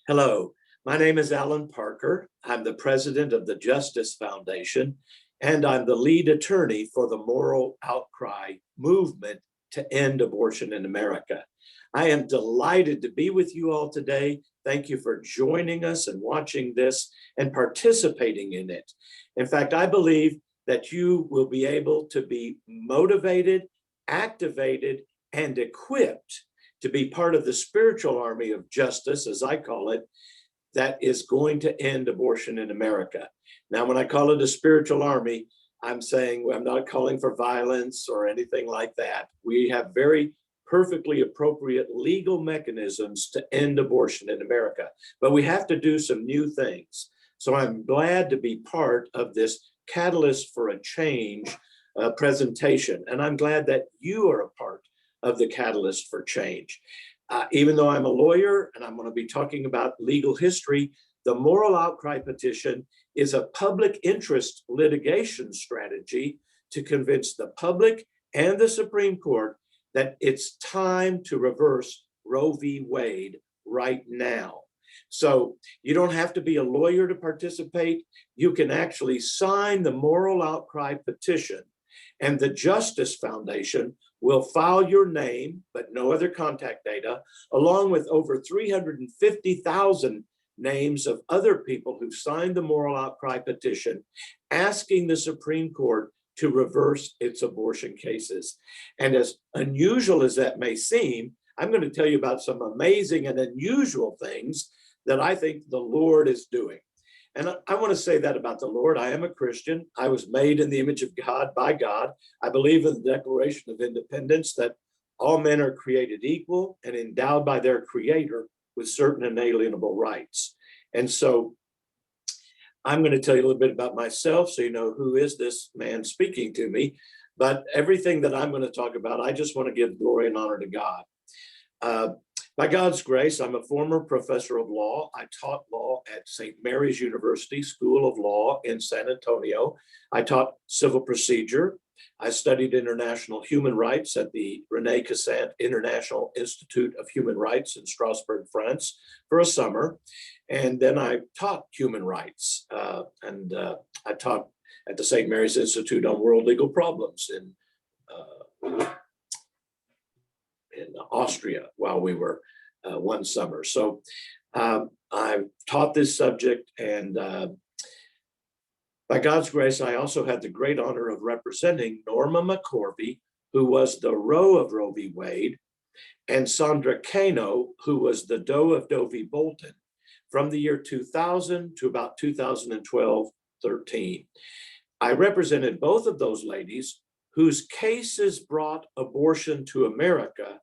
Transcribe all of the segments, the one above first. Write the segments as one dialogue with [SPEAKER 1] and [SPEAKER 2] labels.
[SPEAKER 1] Hello, my name is Allan Parker. I'm the president of the Justice Foundation, and I'm the lead attorney for the Moral Outcry movement to end abortion in America. I am delighted to be with you all today. Thank you for joining us and watching this and participating in it. In fact, I believe that you will be able to be motivated, activated, and equipped to be part of the spiritual army of justice, as I call it, that is going to end abortion in America. Now, when I call it a spiritual army, I'm saying I'm not calling for violence or anything like that. We have very perfectly appropriate legal mechanisms to end abortion in America, but we have to do some new things. So I'm glad to be part of this Catalyst for a Change presentation, and I'm glad that you are a part of the Catalyst for Change. Even though I'm a lawyer and I'm going to be talking about legal history, the Moral Outcry Petition is a public interest litigation strategy to convince the public and the Supreme Court that it's time to reverse Roe v. Wade right now. So you don't have to be a lawyer to participate. You can actually sign the Moral Outcry Petition, and the Justice Foundation will file your name, but no other contact data, along with over 350,000 names of other people who signed the Moral Outcry Petition, asking the Supreme Court to reverse its abortion cases. And as unusual as that may seem, I'm going to tell you about some amazing and unusual things that I think the Lord is doing. And I want to say that about the Lord. I am a Christian. I was made in the image of God by God. I believe in the Declaration of Independence that all men are created equal and endowed by their Creator with certain inalienable rights. And so I'm going to tell you a little bit about myself so you know who is this man speaking to me. But everything that I'm going to talk about, I just want to give glory and honor to God. By God's grace, I'm a former professor of law. I taught law at St. Mary's University School of Law in San Antonio. I taught civil procedure. I studied international human rights at the René Cassin International Institute of Human Rights in Strasbourg, France, for a summer. And then I taught human rights. I taught at the St. Mary's Institute on World Legal Problems in Austria while we were one summer. So I've taught this subject, and by God's grace, I also had the great honor of representing Norma McCorvey, who was the Roe of Roe v. Wade, and Sandra Cano, who was the Doe of Doe v. Bolton, from the year 2000 to about 2012-13. I represented both of those ladies whose cases brought abortion to America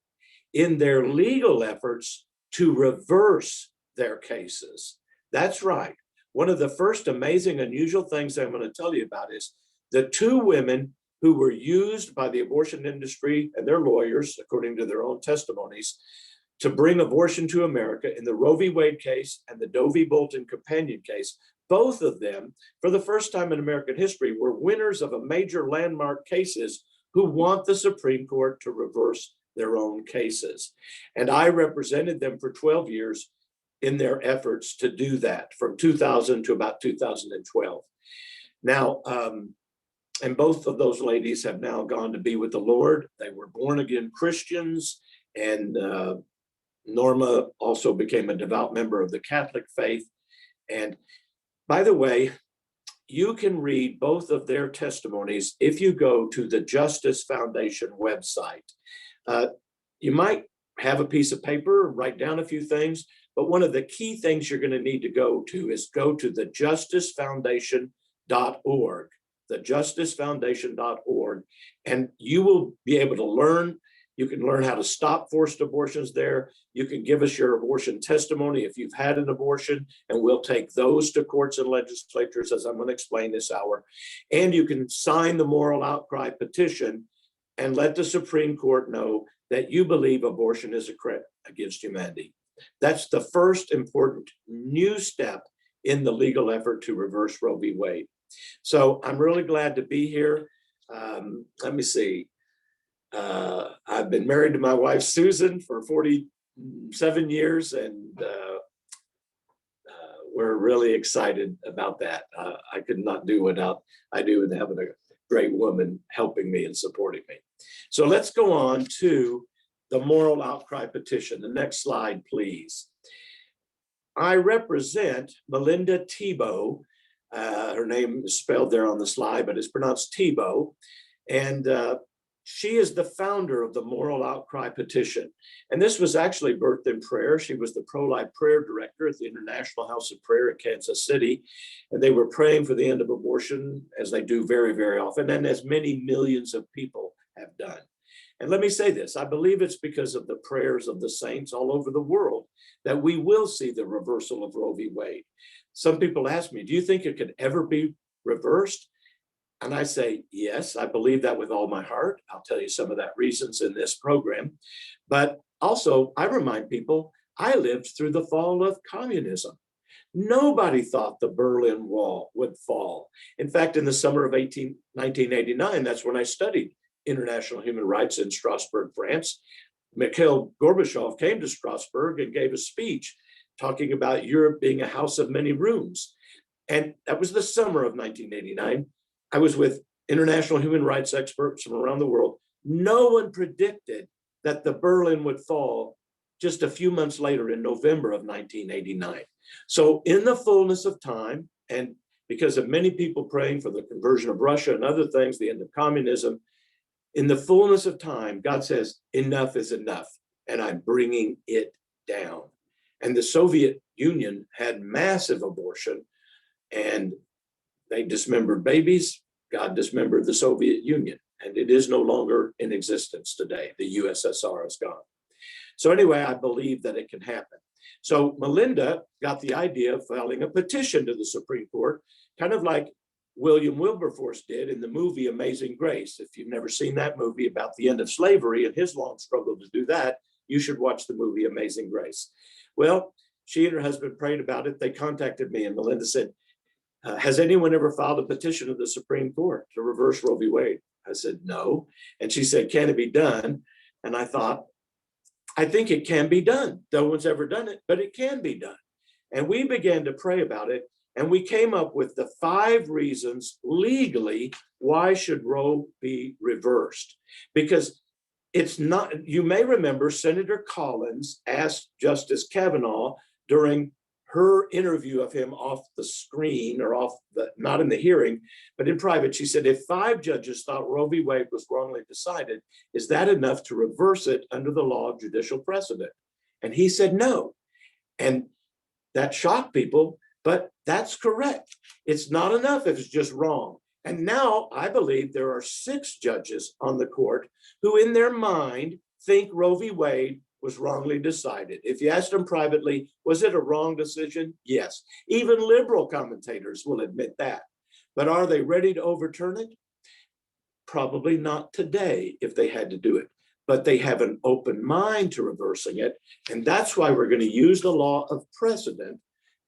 [SPEAKER 1] in their legal efforts to reverse their cases. That's right. One of the first amazing, unusual things I'm going to tell you about is the two women who were used by the abortion industry and their lawyers, according to their own testimonies, to bring abortion to America in the Roe v. Wade case and the Doe v. Bolton companion case. Both of them, for the first time in American history, were winners of a major landmark cases who want the Supreme Court to reverse their own cases. And I represented them for 12 years in their efforts to do that from 2000 to about 2012. Now, and both of those ladies have now gone to be with the Lord. They were born again Christians, and Norma also became a devout member of the Catholic faith. And by the way, you can read both of their testimonies if you go to the Justice Foundation website. You might have a piece of paper, write down a few things, but one of the key things you're going to need to go to is go to the justicefoundation.org, thejusticefoundation.org, and you will be able to learn. You can learn how to stop forced abortions there. You can give us your abortion testimony if you've had an abortion, and we'll take those to courts and legislatures, as I'm going to explain this hour. And you can sign the Moral Outcry Petition and let the Supreme Court know that you believe abortion is a crime against humanity. That's the first important new step in the legal effort to reverse Roe v. Wade. So I'm really glad to be here. Let me see. I've been married to my wife, Susan, for 47 years, and we're really excited about that. I could not do without I do with having a great woman helping me and supporting me. So let's go on to the moral outcry petition. The next slide, please. I represent Melinda Thibault. Her name is spelled there on the slide, but it's pronounced Thibault. And she is the founder of the Moral Outcry Petition. And this was actually birthed in prayer. She was the pro-life prayer director at the International House of Prayer in Kansas City. And they were praying for the end of abortion, as they do very, very often, and as many millions of people have done. And let me say this, I believe it's because of the prayers of the saints all over the world that we will see the reversal of Roe v. Wade. Some people ask me, do you think it could ever be reversed? And I say, yes, I believe that with all my heart. I'll tell you some of that reasons in this program. But also, I remind people, I lived through the fall of communism. Nobody thought the Berlin Wall would fall. In fact, in the summer of 1989, that's when I studied international human rights in Strasbourg, France. Mikhail Gorbachev came to Strasbourg and gave a speech talking about Europe being a house of many rooms. And that was the summer of 1989. I was with international human rights experts from around the world. No one predicted that the Berlin would fall just a few months later in November of 1989. So in the fullness of time, and because of many people praying for the conversion of Russia and other things, the end of communism, in the fullness of time, God says, enough is enough, and I'm bringing it down. And the Soviet Union had massive abortion, and they dismembered babies. God dismembered the Soviet Union, and it is no longer in existence today. The USSR is gone. So anyway, I believe that it can happen. So Melinda got the idea of filing a petition to the Supreme Court, kind of like William Wilberforce did in the movie Amazing Grace. If you've never seen that movie about the end of slavery and his long struggle to do that, you should watch the movie Amazing Grace. Well, she and her husband prayed about it. They contacted me, and Melinda said, has anyone ever filed a petition to the Supreme Court to reverse Roe v. Wade? I said, no. And she said, can it be done? And I thought, I think it can be done. No one's ever done it, but it can be done. And we began to pray about it. And we came up with the 5 reasons legally why should Roe be reversed. Because it's not, you may remember Senator Collins asked Justice Kavanaugh during her interview of him off the screen or not in the hearing, but in private, she said, if 5 judges thought Roe v. Wade was wrongly decided, is that enough to reverse it under the law of judicial precedent? And he said no. And that shocked people, but that's correct. It's not enough if it's just wrong. And now I believe there are 6 judges on the court who in their mind think Roe v. Wade was wrongly decided. If you asked them privately, was it a wrong decision? Yes. Even liberal commentators will admit that. But are they ready to overturn it? Probably not today if they had to do it. But they have an open mind to reversing it. And that's why we're going to use the law of precedent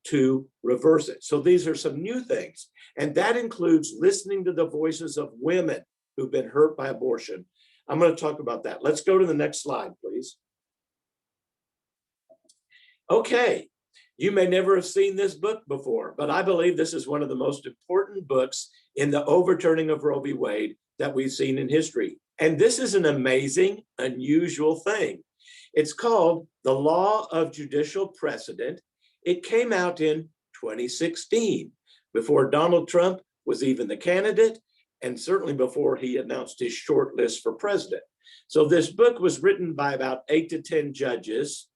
[SPEAKER 1] to reverse it. So these are some new things. And that includes listening to the voices of women who've been hurt by abortion. I'm going to talk about that. Let's go to the next slide, please. Okay, you may never have seen this book before, but I believe this is one of the most important books in the overturning of Roe v. Wade that we've seen in history. And this is an amazing, unusual thing. It's called The Law of Judicial Precedent. It came out in 2016, before Donald Trump was even the candidate, and certainly before he announced his short list for president. So this book was written by about 8 to 10 judges.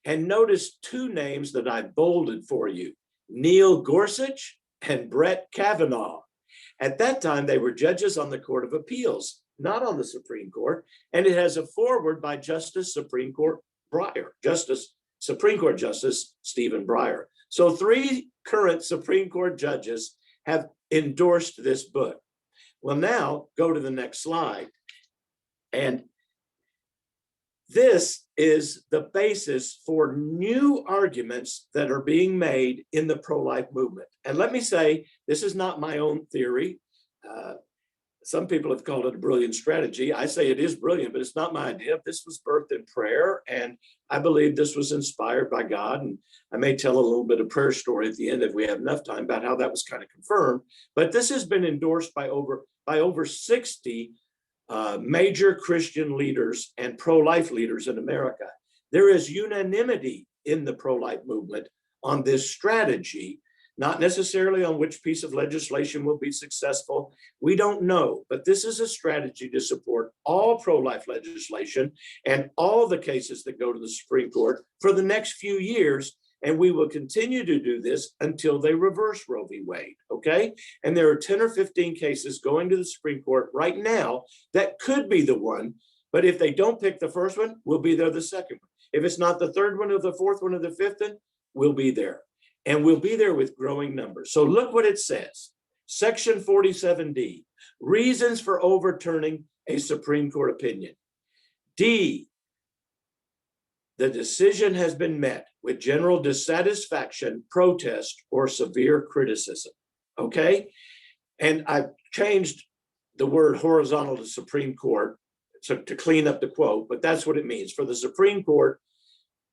[SPEAKER 1] And notice 2 names that I bolded for you, Neil Gorsuch and Brett Kavanaugh. At that time, they were judges on the Court of Appeals, not on the Supreme Court. And it has a foreword by Supreme Court Justice Stephen Breyer. So 3 current Supreme Court judges have endorsed this book. Well, now go to the next slide. And this is the basis for new arguments that are being made in the pro-life movement. And let me say, this is not my own theory. Some people have called it a brilliant strategy. I say it is brilliant, but it's not my idea. This was birthed in prayer, and I believe this was inspired by God. And I may tell a little bit of prayer story at the end if we have enough time about how that was kind of confirmed. But this has been endorsed by over 60 major Christian leaders and pro-life leaders in America. There is unanimity in the pro-life movement on this strategy. Not necessarily on which piece of legislation will be successful. We don't know, but this is a strategy to support all pro-life legislation and all the cases that go to the Supreme Court for the next few years. And we will continue to do this until they reverse Roe v. Wade, okay? And there are 10 or 15 cases going to the Supreme Court right now that could be the one, but if they don't pick the first one, we'll be there the second one. If it's not the third one or the fourth one or the fifth one, we'll be there. And we'll be there with growing numbers. So look what it says. Section 47D, reasons for overturning a Supreme Court opinion. D, the decision has been met with general dissatisfaction, protest, or severe criticism. Okay? And I've changed the word horizontal to Supreme Court to clean up the quote, but that's what it means. For the Supreme Court,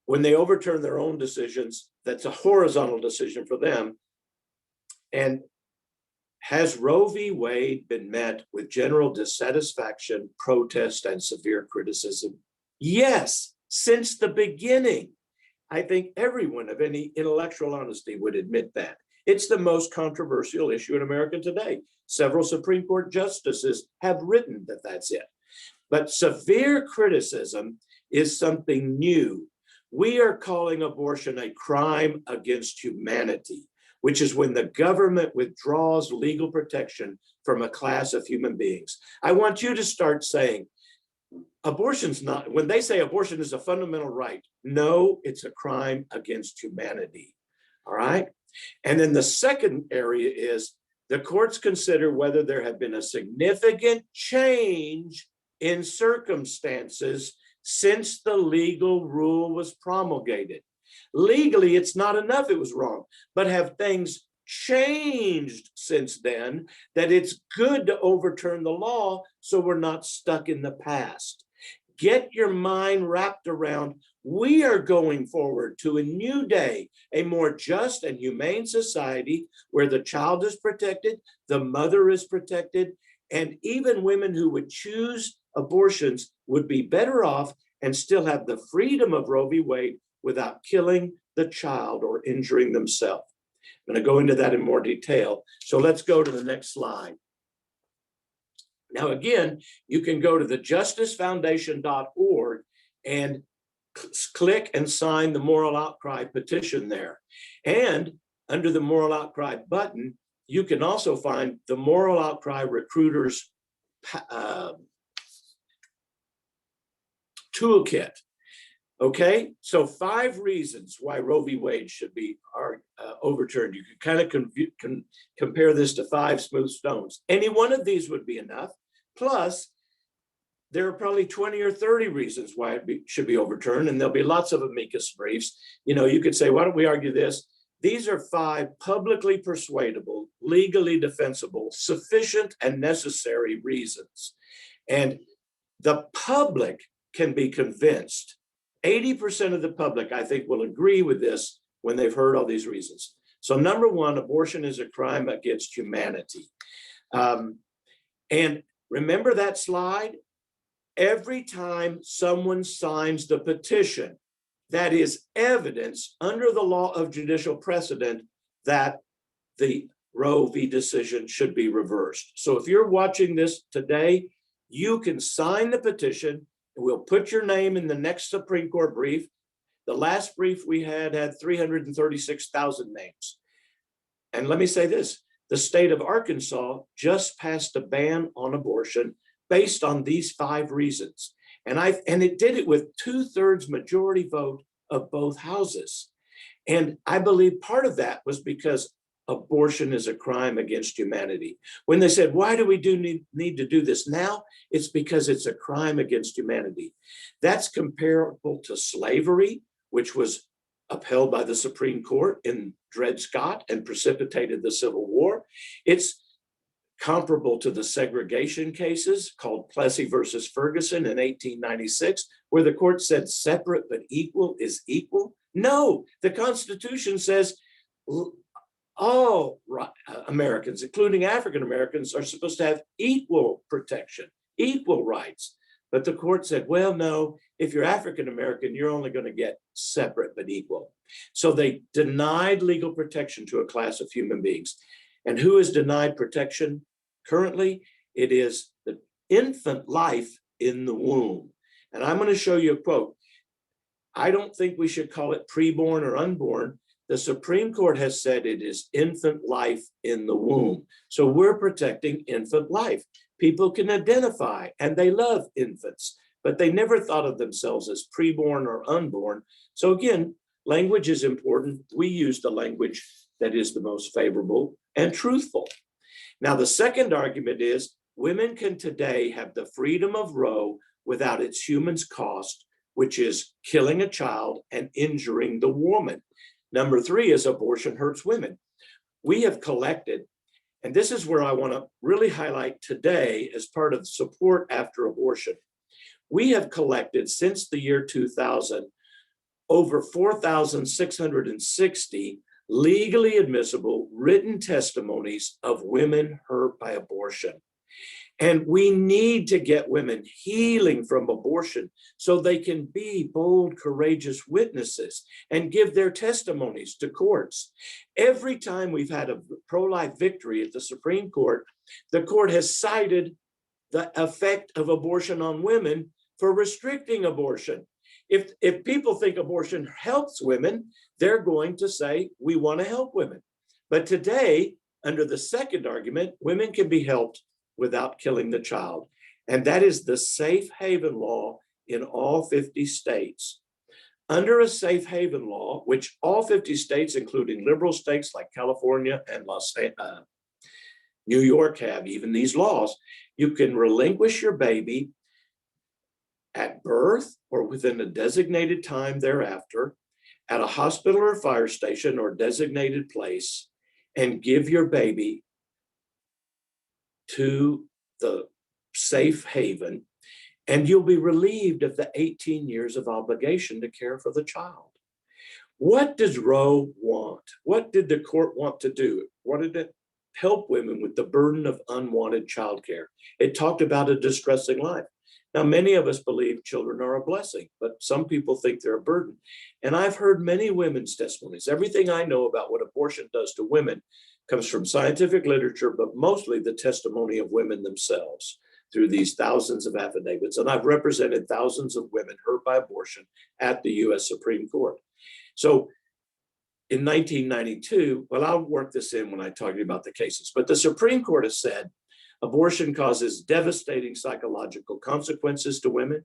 [SPEAKER 1] when they overturn their own decisions, that's a horizontal decision for them. And has Roe v. Wade been met with general dissatisfaction, protest, and severe criticism? Yes, since the beginning. I think everyone of any intellectual honesty would admit that. It's the most controversial issue in America today. Several Supreme Court justices have written that that's it. But severe criticism is something new. We are calling abortion a crime against humanity, which is when the government withdraws legal protection from a class of human beings. I want you to start saying, abortion's not, when they say abortion is a fundamental right, no, it's a crime against humanity, all right? And then the second area is the courts consider whether there have been a significant change in circumstances since the legal rule was promulgated. Legally, it's not enough it was wrong, but have things changed since then that it's good to overturn the law so we're not stuck in the past. Get your mind wrapped around, we are going forward to a new day, a more just and humane society where the child is protected, the mother is protected, and even women who would choose abortions would be better off and still have the freedom of Roe v. Wade without killing the child or injuring themselves. I'm going to go into that in more detail. So let's go to the next slide. Now, again, you can go to the justicefoundation.org and click and sign the Moral Outcry petition there. And under the Moral Outcry button, you can also find the Moral Outcry Recruiters toolkit. Okay, so 5 reasons why Roe v. Wade should be overturned. You can kind of compare this to 5 smooth stones. Any one of these would be enough. Plus, there are probably 20 or 30 reasons why it should be overturned, and there'll be lots of amicus briefs. You know, you could say, why don't we argue this? These are 5 publicly persuadable, legally defensible, sufficient and necessary reasons. And the public can be convinced. 80% of the public, I think, will agree with this when they've heard all these reasons. So number 1, abortion is a crime against humanity. And remember that slide? Every time someone signs the petition, that is evidence under the law of judicial precedent that the Roe v. decision should be reversed. So if you're watching this today, you can sign the petition. We'll put your name in the next Supreme Court brief. The last brief we had 336,000 names. And let me say this, the state of Arkansas just passed a ban on abortion based on these 5 reasons. And it did it with 2/3 majority vote of both houses. And I believe part of that was because abortion is a crime against humanity. When they said, why do we need to do this now? It's because it's a crime against humanity. That's comparable to slavery, which was upheld by the Supreme Court in Dred Scott and precipitated the Civil War. It's comparable to the segregation cases called Plessy versus Ferguson in 1896, where the court said separate but equal is equal? No, the Constitution says all Americans, including African Americans, are supposed to have equal protection, equal rights. But the court said, well, no, if you're African American, you're only going to get separate but equal. So they denied legal protection to a class of human beings. And who is denied protection currently? It is the infant life in the womb. And I'm going to show you a quote. I don't think we should call it preborn or unborn. The Supreme Court has said it is infant life in the womb. So we're protecting infant life. People can identify and they love infants, but they never thought of themselves as preborn or unborn. So again, language is important. We use the language that is the most favorable and truthful. Now, the second argument is women can today have the freedom of Roe without its human cost, which is killing a child and injuring the woman. Number three is abortion hurts women. We have collected, and this is where I want to really highlight today as part of support after abortion. We have collected since the year 2000 over 4,660 legally admissible written testimonies of women hurt by abortion. And we need to get women healing from abortion so they can be bold, courageous witnesses and give their testimonies to courts. Every time we've had a pro-life victory at the Supreme Court, the court has cited the effect of abortion on women for restricting abortion. If people think abortion helps women, they're going to say, we want to help women. But today, under the second argument, women can be helped without killing the child. And that is the safe haven law in all 50 states. Under a safe haven law, which all 50 states, including liberal states like California and New York have even these laws, you can relinquish your baby at birth or within a designated time thereafter at a hospital or fire station or designated place and give your baby to the safe haven, and you'll be relieved of the 18 years of obligation to care for the child. What does Roe want? What did the court want to do? It wanted to help women with the burden of unwanted childcare. It talked about a distressing life. Now, many of us believe children are a blessing, but some people think they're a burden. And I've heard many women's testimonies. Everything I know about what abortion does to women comes from scientific literature, but mostly the testimony of women themselves through these thousands of affidavits. And I've represented thousands of women hurt by abortion at the US Supreme Court. So in 1992, well, I'll work this in when I talk about the cases, but the Supreme Court has said abortion causes devastating psychological consequences to women.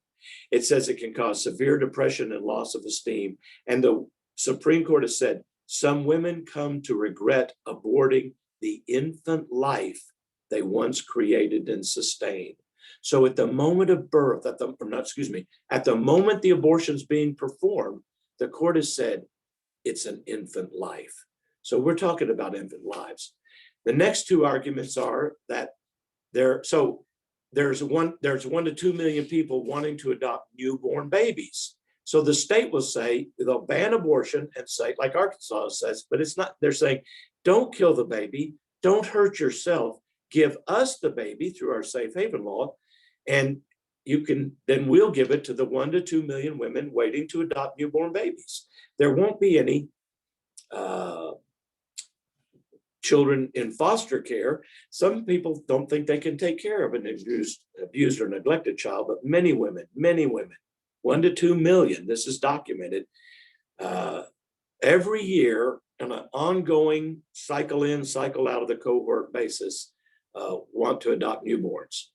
[SPEAKER 1] It says it can cause severe depression and loss of esteem. And the Supreme Court has said some women come to regret aborting the infant life they once created and sustained. So at the moment of birth, at the moment the abortion's being performed, the court has said it's an infant life. So we're talking about infant lives. The next two arguments are that there's 1 to 2 million people wanting to adopt newborn babies. So the state will say they'll ban abortion and say, like Arkansas says, but it's not, they're saying, don't kill the baby, don't hurt yourself, give us the baby through our safe haven law, and then we'll give it to the 1 to 2 million women waiting to adopt newborn babies. There won't be any children in foster care. Some people don't think they can take care of an abused or neglected child, but many women, 1 to 2 million, this is documented, every year on an ongoing cycle in, cycle out of the cohort basis, want to adopt newborns.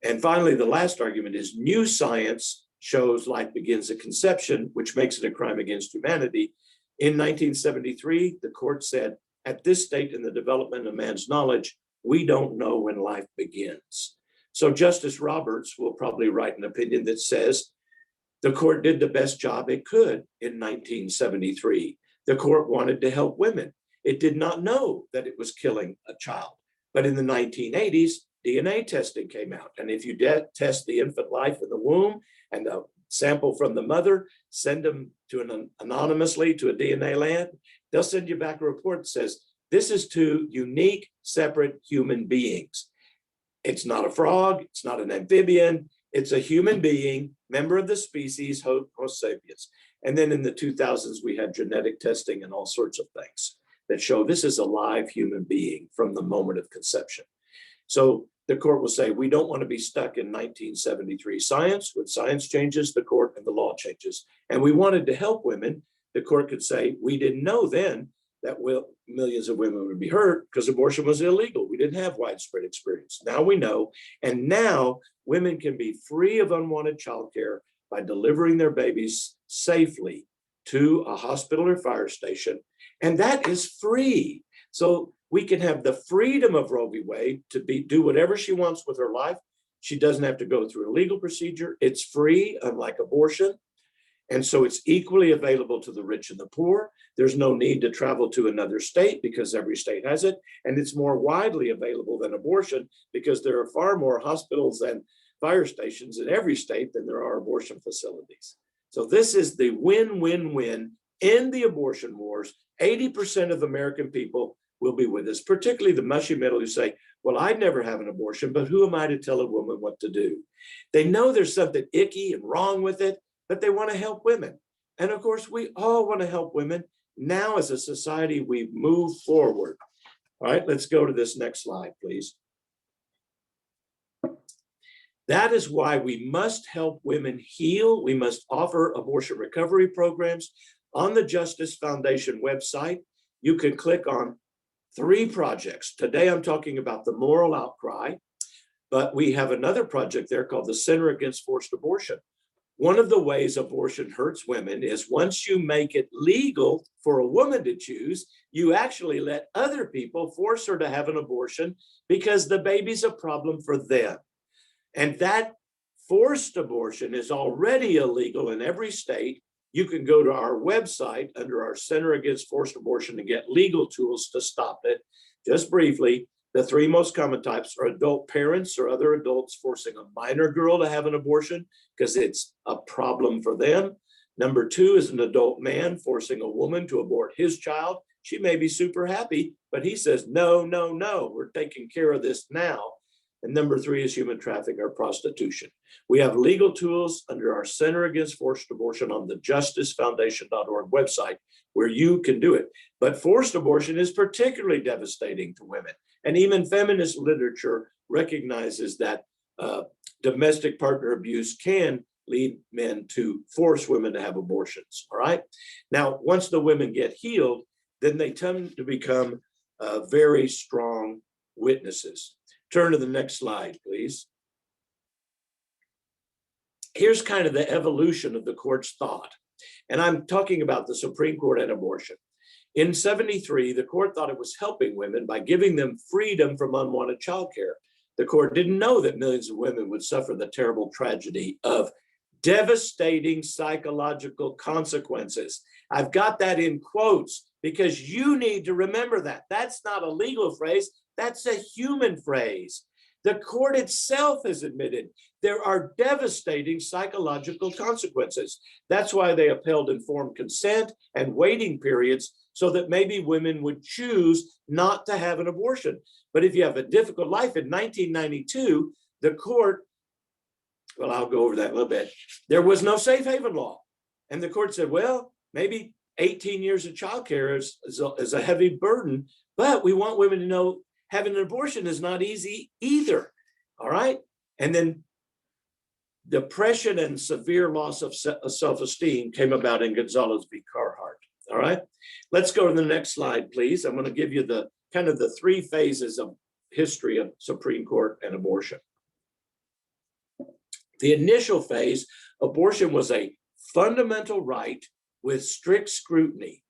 [SPEAKER 1] And finally, the last argument is new science shows life begins at conception, which makes it a crime against humanity. In 1973, the court said, at this state in the development of man's knowledge, we don't know when life begins. So Justice Roberts will probably write an opinion that says the court did the best job it could in 1973. The court wanted to help women. It did not know that it was killing a child. But in the 1980s, DNA testing came out. And if you test the infant life in the womb and a sample from the mother, send them to anonymously to a DNA lab, they'll send you back a report that says, this is two unique, separate human beings. It's not a frog, it's not an amphibian, it's a human being, member of the species, Homo sapiens. And then in the 2000s, we had genetic testing and all sorts of things that show this is a live human being from the moment of conception. So the court will say, we don't want to be stuck in 1973 science. When science changes, the court and the law changes. And we wanted to help women. The court could say, we didn't know then that millions of women would be hurt because abortion was illegal. We didn't have widespread experience. Now we know. And now women can be free of unwanted childcare by delivering their babies safely to a hospital or fire station. And that is free. So we can have the freedom of Roe v. Wade to do whatever she wants with her life. She doesn't have to go through a legal procedure. It's free, unlike abortion. And so it's equally available to the rich and the poor. There's no need to travel to another state because every state has it. And it's more widely available than abortion because there are far more hospitals and fire stations in every state than there are abortion facilities. So this is the win-win-win in the abortion wars. 80% of American people will be with us, particularly the mushy middle who say, well, I'd never have an abortion, but who am I to tell a woman what to do? They know there's something icky and wrong with it, but they want to help women. And of course, we all want to help women. Now, as a society, we move forward. All right, let's go to this next slide, please. That is why we must help women heal. We must offer abortion recovery programs. On the Justice Foundation website, you can click on 3 projects. Today, I'm talking about the moral outcry, but we have another project there called the Center Against Forced Abortion. One of the ways abortion hurts women is once you make it legal for a woman to choose, you actually let other people force her to have an abortion because the baby's a problem for them. And that forced abortion is already illegal in every state. You can go to our website under our Center Against Forced Abortion and get legal tools to stop it. Just briefly, the 3 most common types are adult parents or other adults forcing a minor girl to have an abortion because it's a problem for them. Number 2 is an adult man forcing a woman to abort his child. She may be super happy, but he says, no, no, no, we're taking care of this now. And number 3 is human trafficking or prostitution. We have legal tools under our Center Against Forced Abortion on the justicefoundation.org website where you can do it. But forced abortion is particularly devastating to women. And even feminist literature recognizes that domestic partner abuse can lead men to force women to have abortions, all right? Now, once the women get healed, then they tend to become very strong witnesses. Turn to the next slide, please. Here's kind of the evolution of the court's thought. And I'm talking about the Supreme Court and abortion. In 73, the court thought it was helping women by giving them freedom from unwanted childcare. The court didn't know that millions of women would suffer the terrible tragedy of devastating psychological consequences. I've got that in quotes because you need to remember that. That's not a legal phrase, that's a human phrase. The court itself has admitted there are devastating psychological consequences. That's why they upheld informed consent and waiting periods so that maybe women would choose not to have an abortion. But if you have a difficult life, in 1992, the court, well, I'll go over that a little bit. There was no safe haven law. And the court said, well, maybe 18 years of childcare is a heavy burden, but we want women to know having an abortion is not easy either, all right? And then depression and severe loss of self-esteem came about in Gonzalez v. Carhart, all right? Let's go to the next slide, please. I'm going to give you the kind of the 3 phases of history of Supreme Court and abortion. The initial phase, abortion was a fundamental right with strict scrutiny.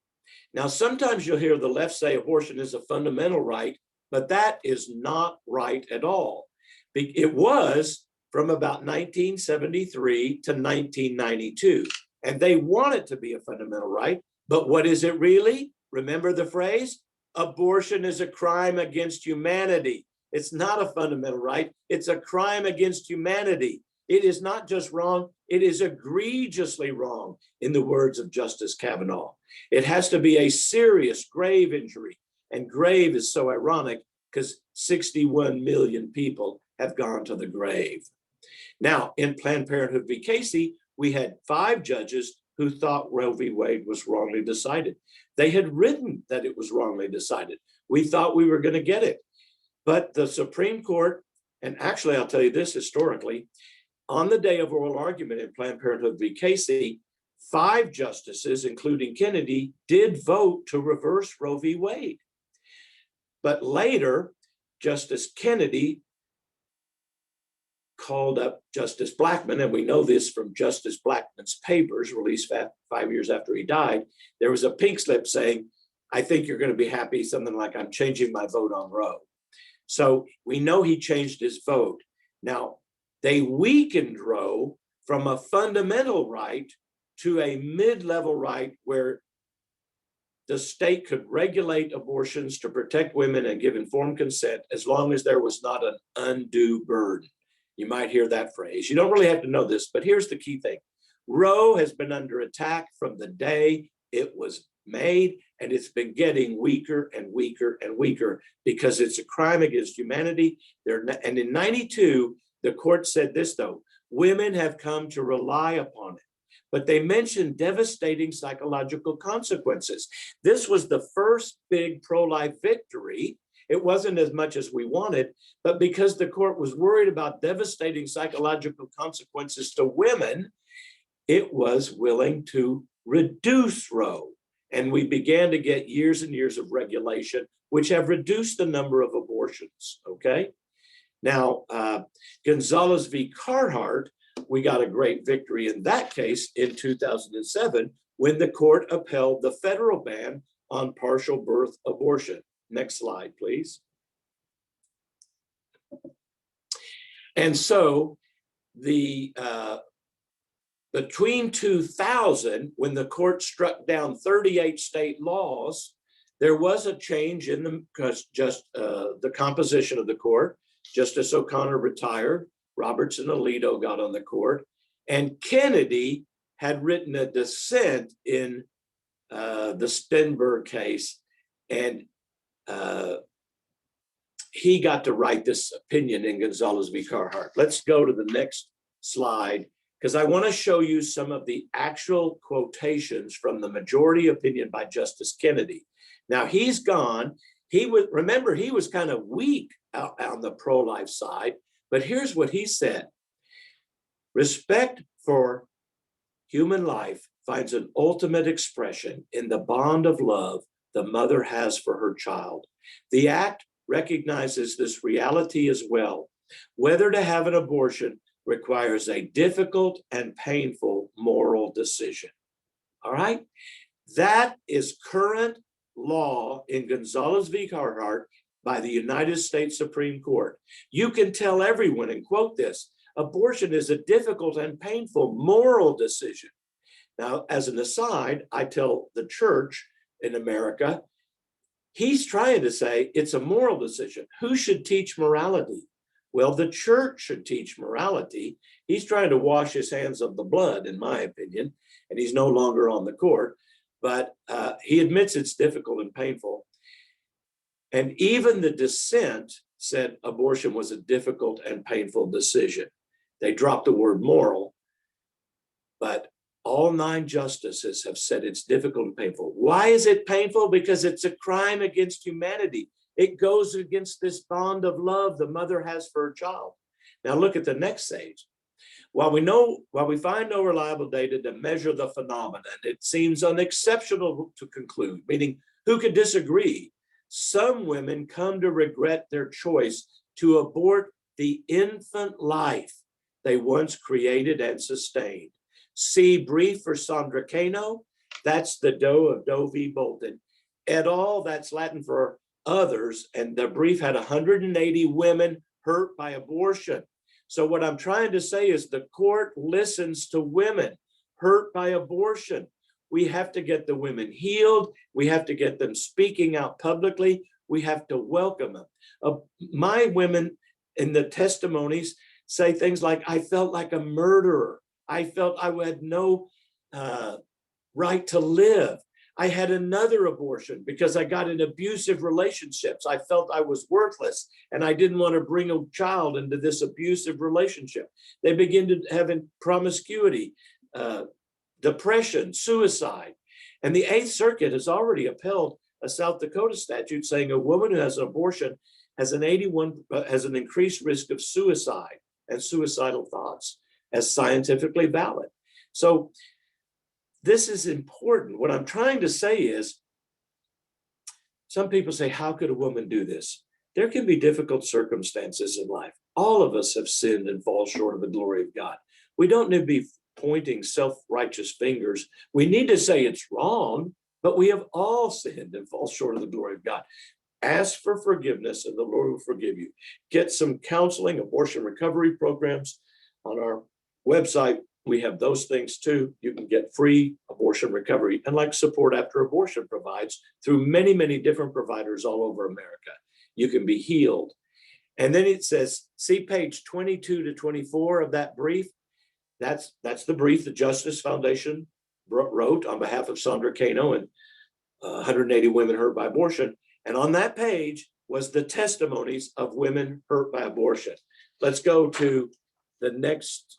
[SPEAKER 1] Now, sometimes you'll hear the left say abortion is a fundamental right, but that is not right at all. It was from about 1973 to 1992, and they want it to be a fundamental right, but what is it really? Remember the phrase? Abortion is a crime against humanity. It's not a fundamental right. It's a crime against humanity. It is not just wrong, it is egregiously wrong, in the words of Justice Kavanaugh. It has to be a serious, grave injury. And grave is so ironic because 61 million people have gone to the grave. Now, in Planned Parenthood v. Casey, we had 5 judges who thought Roe v. Wade was wrongly decided. They had written that it was wrongly decided. We thought we were going to get it. But the Supreme Court, and actually I'll tell you this historically, on the day of oral argument in Planned Parenthood v. Casey, 5 justices, including Kennedy, did vote to reverse Roe v. Wade. But later, Justice Kennedy called up Justice Blackmun, and we know this from Justice Blackmun's papers released 5 years after he died. There was a pink slip saying, I think you're going to be happy, something like, I'm changing my vote on Roe. So we know he changed his vote. Now, they weakened Roe from a fundamental right to a mid-level right where the state could regulate abortions to protect women and give informed consent as long as there was not an undue burden. You might hear that phrase. You don't really have to know this, but here's the key thing. Roe has been under attack from the day it was made, and it's been getting weaker and weaker and weaker because it's a crime against humanity. And in 92, the court said this, though, women have come to rely upon it, but they mentioned devastating psychological consequences. This was the first big pro-life victory. It wasn't as much as we wanted, but because the court was worried about devastating psychological consequences to women, it was willing to reduce Roe. And we began to get years and years of regulation, which have reduced the number of abortions, okay? Now, Gonzalez v. Carhart, we got a great victory in that case in 2007 when the court upheld the federal ban on partial birth abortion. Next slide, please. And so between 2000, when the court struck down 38 state laws, there was a change in the composition of the court. Justice O'Connor retired, Robertson Alito got on the court, and Kennedy had written a dissent in the Stenberg case, and he got to write this opinion in Gonzalez v. Carhart. Let's go to the next slide, because I want to show you some of the actual quotations from the majority opinion by Justice Kennedy. Now he's gone. Remember, he was kind of weak out on the pro-life side, but here's what he said. Respect for human life finds an ultimate expression in the bond of love the mother has for her child. The act recognizes this reality as well. Whether to have an abortion requires a difficult and painful moral decision. All right? That is current law in Gonzalez v. Carhart by the United States Supreme Court. You can tell everyone, and quote this, abortion is a difficult and painful moral decision. Now, as an aside, I tell the church in America, he's trying to say it's a moral decision. Who should teach morality? Well, the church should teach morality. He's trying to wash his hands of the blood, in my opinion, and he's no longer on the court, but he admits it's difficult and painful. And even the dissent said abortion was a difficult and painful decision. They dropped the word moral, but all 9 justices have said it's difficult and painful. Why is it painful? Because it's a crime against humanity. It goes against this bond of love the mother has for her child. Now look at the next page. While we find no reliable data to measure the phenomenon, it seems unexceptional to conclude, meaning who could disagree? Some women come to regret their choice to abort the infant life they once created and sustained. See brief for Sandra Cano, that's the Doe of Doe v. Bolton. Et al., that's Latin for others, and the brief had 180 women hurt by abortion. So what I'm trying to say is the court listens to women hurt by abortion. We have to get the women healed. We have to get them speaking out publicly. we have to welcome them. My women in the testimonies say things like, I felt like a murderer. I felt I had no right to live. I had another abortion because I got in abusive relationships. I felt I was worthless and I didn't want to bring a child into this abusive relationship. They begin to have promiscuity, depression, suicide. And the Eighth Circuit has already upheld a South Dakota statute saying a woman who has an abortion has an increased risk of suicide and suicidal thoughts as scientifically valid. So this is important. What I'm trying to say is, some people say, how could a woman do this? There can be difficult circumstances in life. All of us have sinned and fall short of the glory of God. We don't need to be pointing self-righteous fingers. We need to say it's wrong, but we have all sinned and fall short of the glory of God. Ask for forgiveness and the Lord will forgive you. Get some counseling, abortion recovery programs on our website. We have those things too. You can get free abortion recovery and like Support After Abortion provides through many, many different providers all over America. You can be healed. And then it says, see page 22 to 24 of that brief. That's the brief the Justice Foundation wrote on behalf of Sandra Cano and 180 women hurt by abortion. And on that page was the testimonies of women hurt by abortion. Let's go to the next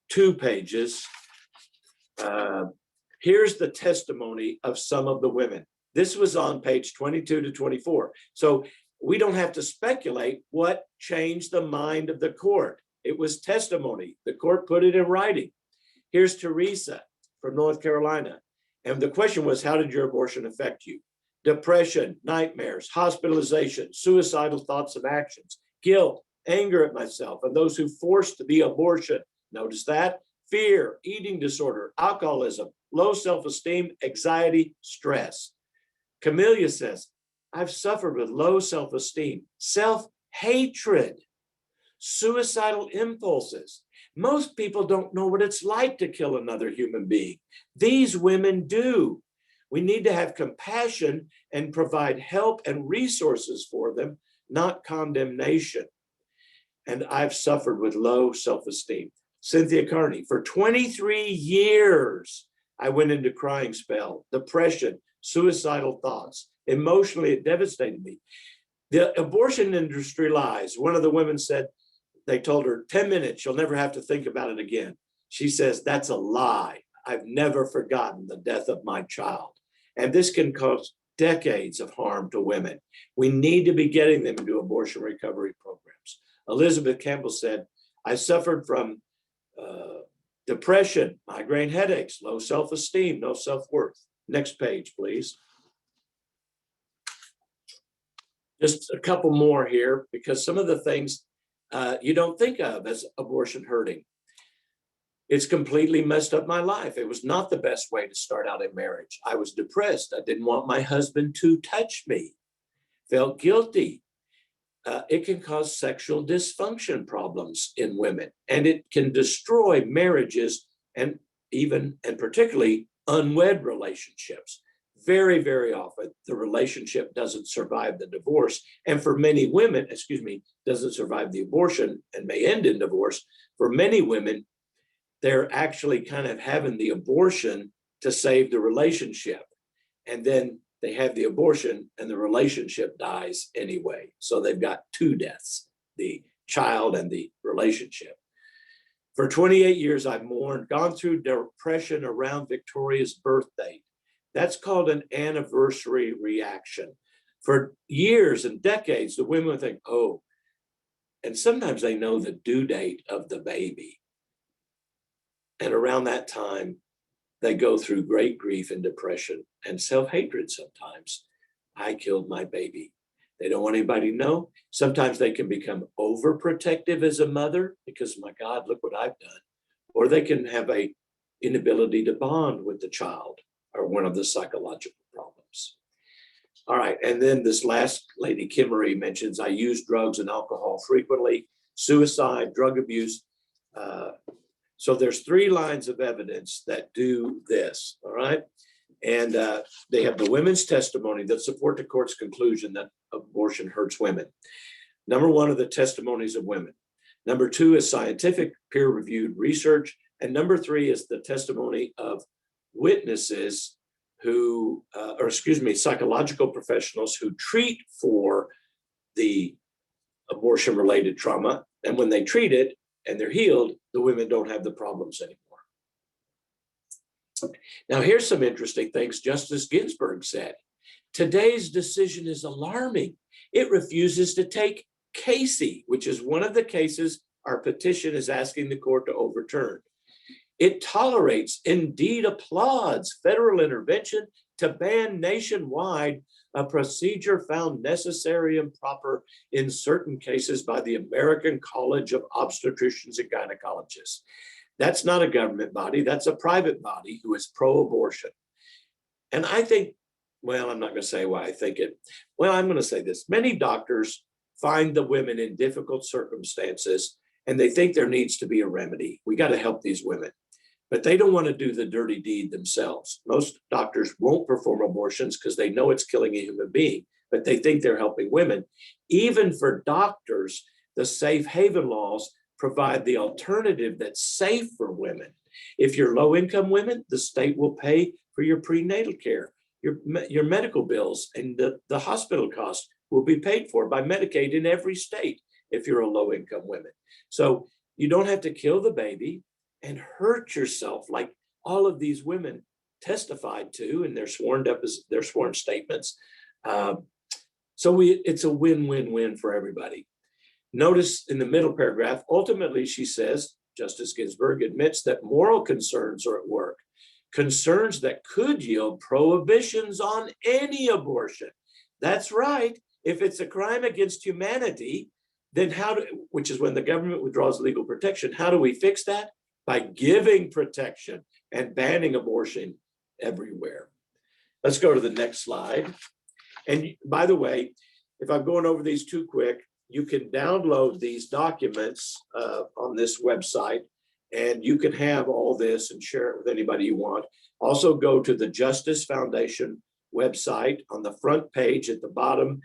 [SPEAKER 1] 2 pages. Here's the testimony of some of the women. This was on page 22 to 24. So we don't have to speculate what changed the mind of the court. It was testimony. The court put it in writing. Here's Teresa from North Carolina. And the question was, how did your abortion affect you? Depression, nightmares, hospitalization, suicidal thoughts and actions, guilt, anger at myself and those who forced the abortion. Notice that. Fear, eating disorder, alcoholism, low self-esteem, anxiety, stress. Camellia says, I've suffered with low self-esteem, self-hatred, suicidal impulses. Most people don't know what it's like to kill another human being. These women do. We need to have compassion and provide help and resources for them, not condemnation. And I've suffered with low self-esteem. Cynthia Carney, for 23 years, I went into crying spell, depression, suicidal thoughts. Emotionally, it devastated me. The abortion industry lies. One of the women said, they told her 10 minutes, you'll never have to think about it again. She says, that's a lie. I've never forgotten the death of my child. And this can cause decades of harm to women. We need to be getting them into abortion recovery programs. Elizabeth Campbell said, I suffered from depression, migraine headaches, low self-esteem, no self-worth. Next page, please. Just a couple more here, because some of the things you don't think of as abortion hurting. It's completely messed up my life. It was not the best way to start out a marriage. I was depressed. I didn't want my husband to touch me. Felt guilty. It can cause sexual dysfunction problems in women, and it can destroy marriages and particularly unwed relationships. Very, very often, the relationship doesn't survive the divorce. And for many women, doesn't survive the abortion and may end in divorce. For many women, they're actually kind of having the abortion to save the relationship. And then they have the abortion and the relationship dies anyway. So they've got 2 deaths, the child and the relationship. For 28 years, I've mourned, gone through depression around Victoria's birth date. That's called an anniversary reaction. For years and decades, the women would think, oh, and sometimes they know the due date of the baby. And around that time, they go through great grief and depression and self-hatred sometimes. I killed my baby. They don't want anybody to know. Sometimes they can become overprotective as a mother because, my God, look what I've done. Or they can have an inability to bond with the child, or one of the psychological problems. All right, and then this last lady, Kim Marie, mentions, I use drugs and alcohol frequently, suicide, drug abuse. So there's 3 lines of evidence that do this, all right? And they have the women's testimony that support the court's conclusion that abortion hurts women. Number one are the testimonies of women. Number two is scientific peer-reviewed research. And number three is the testimony of witnesses who, psychological professionals who treat for the abortion-related trauma. And when they treat it and they're healed, the women don't have the problems anymore. Now, here's some interesting things Justice Ginsburg said. Today's decision is alarming. It refuses to take Casey, which is one of the cases our petition is asking the court to overturn. It tolerates, indeed applauds, federal intervention to ban nationwide a procedure found necessary and proper in certain cases by the American College of Obstetricians and Gynecologists. That's not a government body, that's a private body who is pro-abortion. And I think, well, I'm not going to say why I think it. Well, I'm going to say this. Many doctors find the women in difficult circumstances and they think there needs to be a remedy. We got to help these women, but they don't want to do the dirty deed themselves. Most doctors won't perform abortions because they know it's killing a human being, but they think they're helping women. Even for doctors, the safe haven laws provide the alternative that's safe for women. If you're low-income women, the state will pay for your prenatal care, your medical bills, and the hospital costs will be paid for by Medicaid in every state if you're a low-income woman. So you don't have to kill the baby and hurt yourself like all of these women testified to in their sworn statements. It's a win-win-win for everybody. Notice in the middle paragraph, ultimately, she says, Justice Ginsburg admits that moral concerns are at work, concerns that could yield prohibitions on any abortion. That's right. If it's a crime against humanity, then which is when the government withdraws legal protection, how do we fix that? By giving protection and banning abortion everywhere. Let's go to the next slide. And by the way, if I'm going over these too quick, you can download these documents on this website, and you can have all this and share it with anybody you want. Also go to the Justice Foundation website. On the front page at the bottom,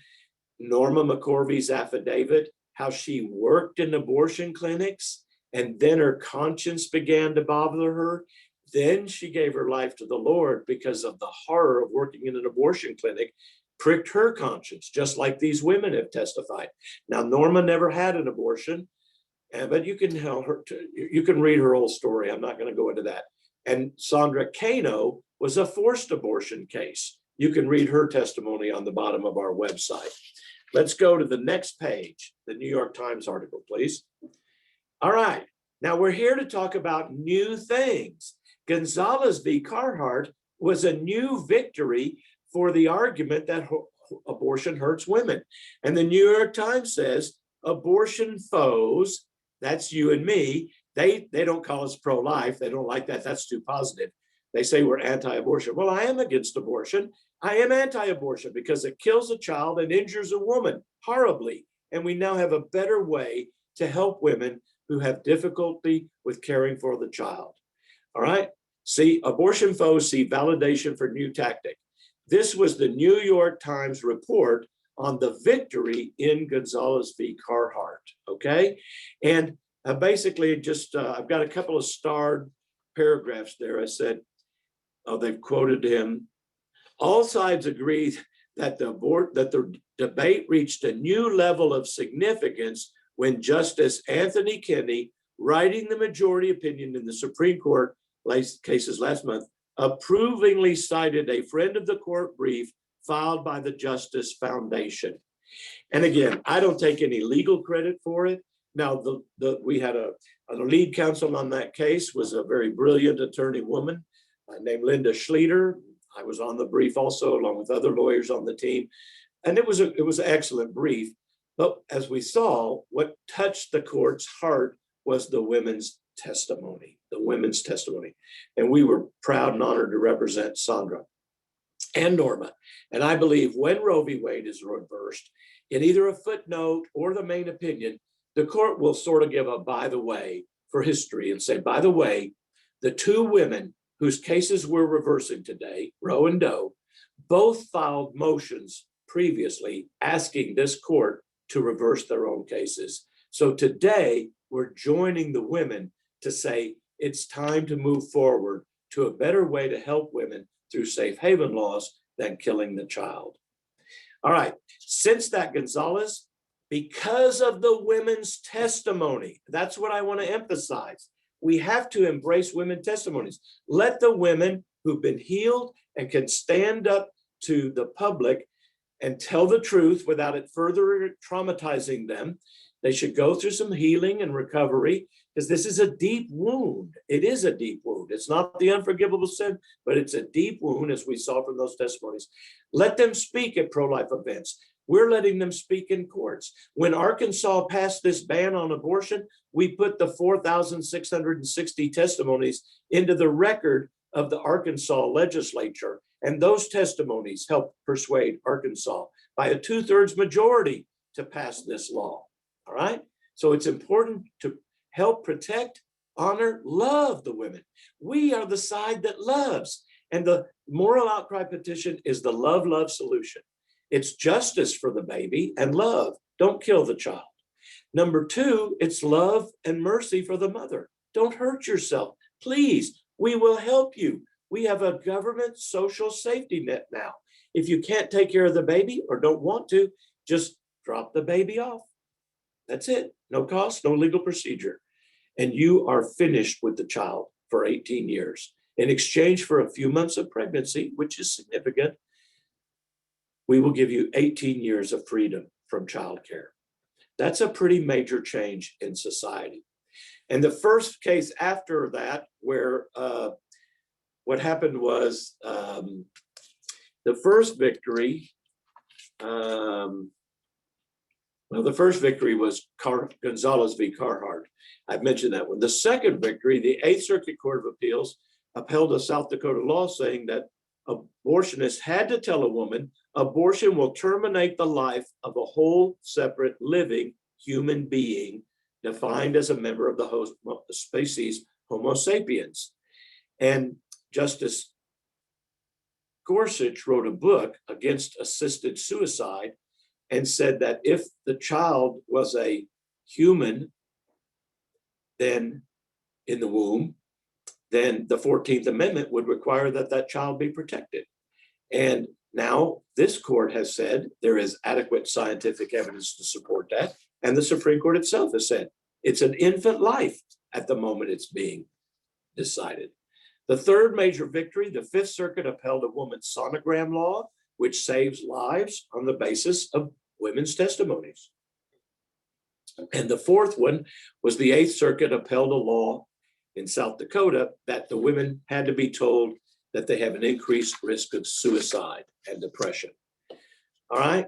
[SPEAKER 1] Norma McCorvey's affidavit, how she worked in abortion clinics, and then her conscience began to bother her. Then she gave her life to the Lord because of the horror of working in an abortion clinic, pricked her conscience, just like these women have testified. Now, Norma never had an abortion, but you can read her whole story. I'm not going to go into that. And Sandra Cano was a forced abortion case. You can read her testimony on the bottom of our website. Let's go to the next page, the New York Times article, please. All right, now we're here to talk about new things. Gonzalez v. Carhart was a new victory for the argument that abortion hurts women. And the New York Times says abortion foes, that's you and me, they don't call us pro-life. They don't like that. That's too positive. They say we're anti-abortion. Well, I am against abortion. I am anti-abortion because it kills a child and injures a woman horribly. And we now have a better way to help women who have difficulty with caring for the child. All right. See, abortion foes see validation for new tactic. This was the New York Times report on the victory in Gonzalez v. Carhart, okay? And basically just, I've got a couple of starred paragraphs there. I said, they've quoted him. All sides agree that the debate reached a new level of significance when Justice Anthony Kennedy, writing the majority opinion in the Supreme Court cases last month, approvingly cited a friend of the court brief filed by the Justice Foundation. And again, I don't take any legal credit for it. Now, we had a lead counsel on that case was a very brilliant attorney woman named Linda Schleter. I was on the brief also, along with other lawyers on the team. And it was an excellent brief. But as we saw, what touched the court's heart was the women's testimony. And we were proud and honored to represent Sandra and Norma. And I believe when Roe v. Wade is reversed, in either a footnote or the main opinion, the court will sort of give a by the way for history and say, by the way, the two women whose cases we're reversing today, Roe and Doe, both filed motions previously asking this court to reverse their own cases. So today, we're joining the women to say it's time to move forward to a better way to help women through safe haven laws than killing the child. All right, since that, Gonzalez, because of the women's testimony, that's what I want to emphasize. We have to embrace women's testimonies. Let the women who've been healed and can stand up to the public and tell the truth without it further traumatizing them. They should go through some healing and recovery, because this is a deep wound. It is a deep wound. It's not the unforgivable sin, but it's a deep wound, as we saw from those testimonies. Let them speak at pro-life events. We're letting them speak in courts. When Arkansas passed this ban on abortion, we put the 4,660 testimonies into the record of the Arkansas legislature. And those testimonies helped persuade Arkansas by a 2/3 majority to pass this law. All right. So it's important to help protect, honor, love the women. We are the side that loves. And the moral outcry petition is the love solution. It's justice for the baby and love. Don't kill the child. Number two, it's love and mercy for the mother. Don't hurt yourself. Please, we will help you. We have a government social safety net now. If you can't take care of the baby or don't want to, just drop the baby off. That's it. No cost, no legal procedure. And you are finished with the child for 18 years. In exchange for a few months of pregnancy, which is significant, we will give you 18 years of freedom from childcare. That's a pretty major change in society. And the first case after that, where what happened was the first victory, the first victory was Gonzalez v. Carhart. I've mentioned that one. The second victory, the Eighth Circuit Court of Appeals upheld a South Dakota law saying that abortionists had to tell a woman abortion will terminate the life of a whole separate living human being defined as a member of the host species Homo sapiens. And Justice Gorsuch wrote a book against assisted suicide and said that if the child was a human, then in the womb, then the 14th Amendment would require that that child be protected. And now this court has said there is adequate scientific evidence to support that. And the Supreme Court itself has said it's an infant life at the moment it's being decided. The third major victory, the Fifth Circuit upheld a woman's sonogram law, which saves lives on the basis of women's testimonies. And the fourth one was the Eighth Circuit upheld a law in South Dakota that the women had to be told that they have an increased risk of suicide and depression. All right.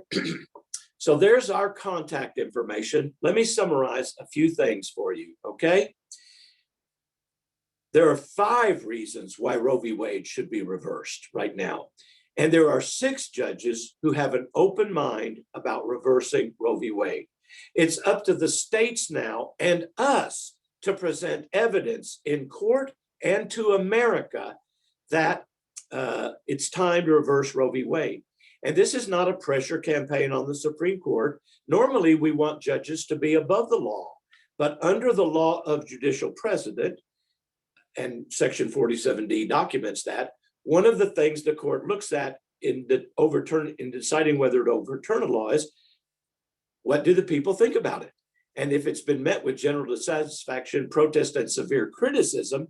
[SPEAKER 1] So there's our contact information. Let me summarize a few things for you, okay? There are 5 reasons why Roe v. Wade should be reversed right now. And there are 6 judges who have an open mind about reversing Roe v. Wade. It's up to the states now and us to present evidence in court and to America that it's time to reverse Roe v. Wade. And this is not a pressure campaign on the Supreme Court. Normally, we want judges to be above the law, but under the law of judicial precedent, and Section 47D documents that, one of the things the court looks at in deciding whether to overturn a law is, what do the people think about it? And if it's been met with general dissatisfaction, protest, and severe criticism,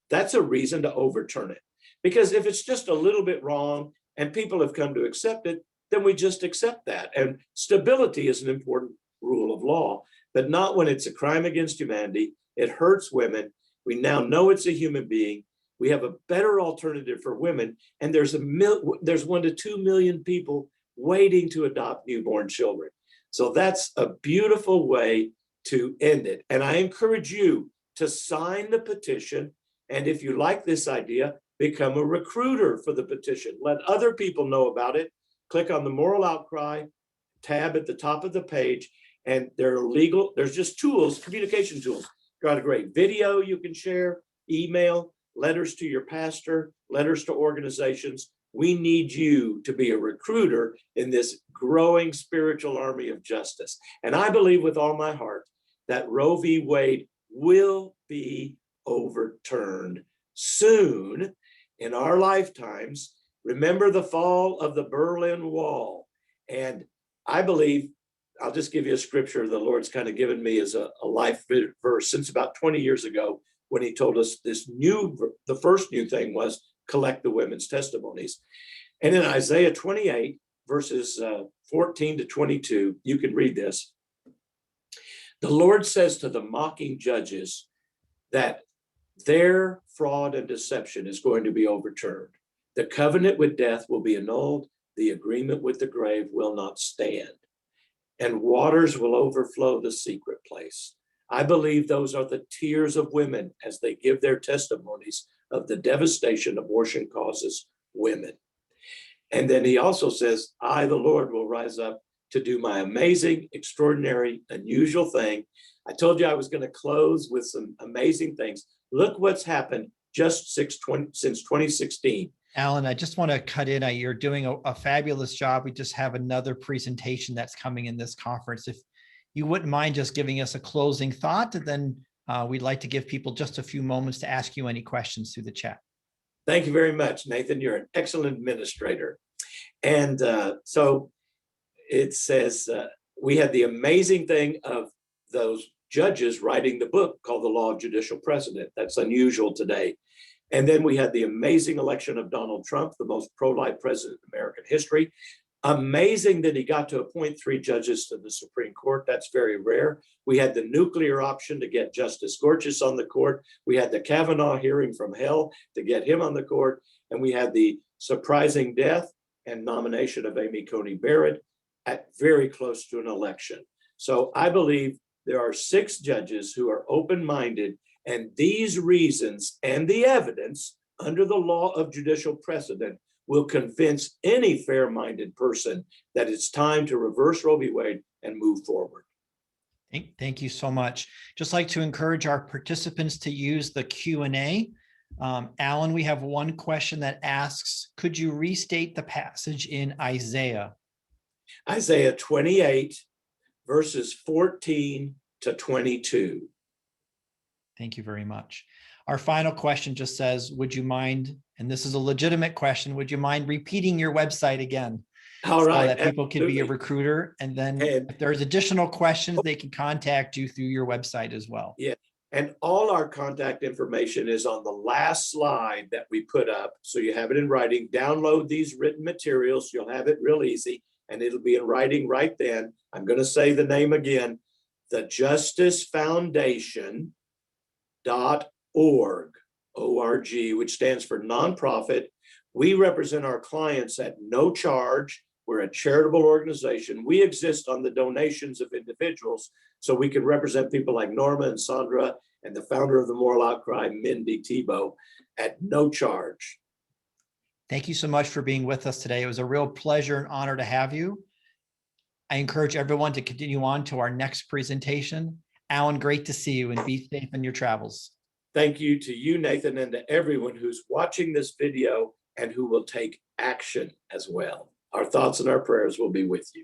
[SPEAKER 1] that's a reason to overturn it. Because if it's just a little bit wrong and people have come to accept it, then we just accept that. And stability is an important rule of law, but not when it's a crime against humanity. It hurts women. We now know it's a human being. We have a better alternative for women. And there's 1 to 2 million people waiting to adopt newborn children. So that's a beautiful way to end it. And I encourage you to sign the petition. And if you like this idea, become a recruiter for the petition. Let other people know about it. Click on the Moral Outcry tab at the top of the page. And there's just tools, communication tools. Got a great video you can share, email. letters to your pastor, letters to organizations. We need you to be a recruiter in this growing spiritual army of justice. And I believe with all my heart that Roe v. Wade will be overturned soon in our lifetimes. Remember the fall of the Berlin Wall. And I believe, I'll just give you a scripture the Lord's kind of given me as a life verse since about 20 years ago, when he told us the first new thing was collect the women's testimonies. And in Isaiah 28, verses 14 to 22, you can read this. The Lord says to the mocking judges that their fraud and deception is going to be overturned. The covenant with death will be annulled. The agreement with the grave will not stand. And waters will overflow the secret place. I believe those are the tears of women as they give their testimonies of the devastation abortion causes women. And then he also says, I, the Lord, will rise up to do my amazing, extraordinary, unusual thing. I told you I was going to close with some amazing things. Look what's happened just since 2016.
[SPEAKER 2] Allan, I just want to cut in. You're doing a fabulous job. We just have another presentation that's coming in this conference. If you wouldn't mind just giving us a closing thought, and then we'd like to give people just a few moments to ask you any questions through the chat.
[SPEAKER 1] Thank you very much, Nathan. You're an excellent administrator. And so it says, we had the amazing thing of those judges writing the book called The Law of Judicial Precedent. That's unusual today. And then we had the amazing election of Donald Trump, the most pro-life president in American history. Amazing that he got to appoint 3 judges to the Supreme Court. That's very rare. We had the nuclear option to get Justice Gorsuch on the court. We had the Kavanaugh hearing from hell to get him on the court. And we had the surprising death and nomination of Amy Coney Barrett at very close to an election. So I believe there are 6 judges who are open-minded, and these reasons and the evidence under the law of judicial precedent will convince any fair-minded person that it's time to reverse Roe v. Wade and move forward.
[SPEAKER 2] Thank you so much. Just like to encourage our participants to use the Q&A. Allan, we have one question that asks, could you restate the passage in Isaiah?
[SPEAKER 1] Isaiah 28, verses 14 to 22.
[SPEAKER 2] Thank you very much. Our final question just says, would you mind, and this is a legitimate question, would you mind repeating your website again?
[SPEAKER 1] All right.
[SPEAKER 2] So that people can be a recruiter. And then if there's additional questions, they can contact you through your website as well.
[SPEAKER 1] Yeah. And all our contact information is on the last slide that we put up. So you have it in writing. Download these written materials. You'll have it real easy, and it'll be in writing right then. I'm going to say the name again, the Justice Foundation .org, O-R-G, which stands for nonprofit. We represent our clients at no charge. We're a charitable organization. We exist on the donations of individuals, so we can represent people like Norma and Sandra and the founder of the Moral Outcry, Mindy Tebow, at no charge.
[SPEAKER 2] Thank you so much for being with us today. It was a real pleasure and honor to have you. I encourage everyone to continue on to our next presentation. Allan, great to see you, and be safe in your travels.
[SPEAKER 1] Thank you to you, Nathan, and to everyone who's watching this video and who will take action as well. Our thoughts and our prayers will be with you.